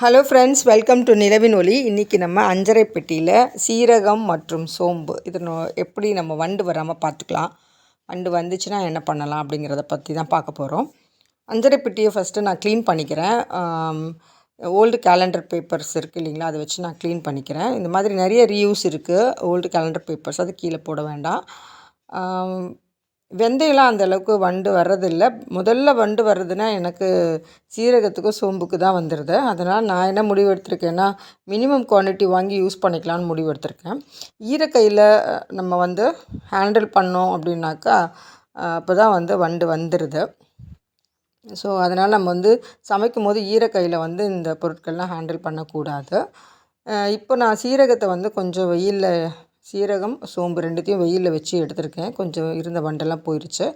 Hello friends, welcome to நிலவின் ஒளி. இன்றைக்கி நம்ம அஞ்சரை பெட்டியில் சீரகம் மற்றும் சோம்பு இது எப்படி நம்ம வண்டு வராமல் பார்த்துக்கலாம், வண்டு வந்துச்சுன்னா என்ன பண்ணலாம் அப்படிங்கிறத பற்றி தான் பார்க்க போகிறோம். அஞ்சரை பெட்டியை ஃபஸ்ட்டு நான் க்ளீன் பண்ணிக்கிறேன். ஓல்டு கேலண்டர் பேப்பர்ஸ் இருக்குது இல்லைங்களா, அதை வச்சு நான் க்ளீன் பண்ணிக்கிறேன். இந்த மாதிரி நிறைய ரீயூஸ் இருக்குது ஓல்டு கேலண்டர் பேப்பர்ஸ், அது கீழே போட வேண்டாம். வெந்தயம்லாம் அந்தளவுக்கு வண்டு வர்றதில்லை. முதல்ல வண்டு வர்றதுன்னா எனக்கு சீரகத்துக்கும் சோம்புக்கு தான் வந்துடுது. அதனால் நான் என்ன முடிவு எடுத்திருக்கேன்னா, மினிமம் குவான்டிட்டி வாங்கி யூஸ் பண்ணிக்கலான்னு முடிவு எடுத்திருக்கேன். ஈரக்கையில் நம்ம ஹேண்டில் பண்ணோம் அப்படின்னாக்கா அப்போ தான் வண்டு வந்துடுது. ஸோ அதனால் நம்ம சமைக்கும் போது ஈரக்கையில் இந்த பொருட்கள்லாம் ஹேண்டில் பண்ணக்கூடாது. இப்போ நான் சீரகத்தை கொஞ்சம் வெயிலில், சீரகம் சோம்பு ரெண்டுத்தையும் வெயிலில் வச்சு எடுத்திருக்கேன். கொஞ்சம் இருந்த வண்டெல்லாம் போயிடுச்சு.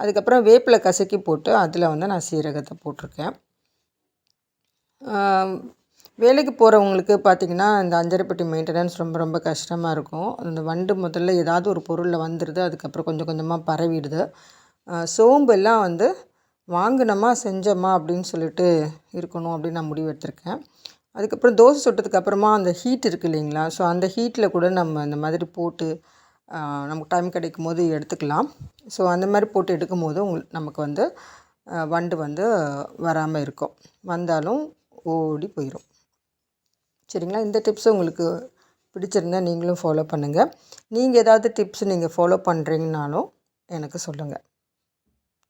அதுக்கப்புறம் வேப்பிலை கசக்கி போட்டு அதில் நான் சீரகத்தை போட்டிருக்கேன். வேலைக்கு போகிறவங்களுக்கு பார்த்திங்கன்னா இந்த அஞ்சரைப்பெட்டி மெயின்டெனன்ஸ் ரொம்ப ரொம்ப கஷ்டமாக இருக்கும். அந்த வண்டு முதல்ல ஏதாவது ஒரு பொருளில் வந்துடுது, அதுக்கப்புறம் கொஞ்சம் கொஞ்சமாக பரவிடுது. சோம்பெல்லாம் வாங்கினோமா செஞ்சோமா அப்படின்னு சொல்லிட்டு இருக்கணும் அப்படின்னு நான் முடிவு எடுத்திருக்கேன். அதுக்கப்புறம் தோசை சுட்டதுக்கப்புறமா அந்த ஹீட் இருக்குது இல்லைங்களா, ஸோ அந்த ஹீட்டில் கூட நம்ம இந்த மாதிரி போட்டு நமக்கு டைம் கிடைக்கும் போது எடுத்துக்கலாம். ஸோ அந்த மாதிரி போட்டு எடுக்கும் போது நமக்கு வண்டு வராமல் இருக்கும். வந்தாலும் ஓடி போயிடும். சரிங்களா, இந்த டிப்ஸ் உங்களுக்கு பிடிச்சிருந்தால் நீங்களும் ஃபாலோ பண்ணுங்கள். நீங்கள் ஏதாவது டிப்ஸ் நீங்கள் ஃபாலோ பண்ணுறீங்கனாலும் எனக்கு சொல்லுங்கள்.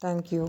தேங்க்யூ.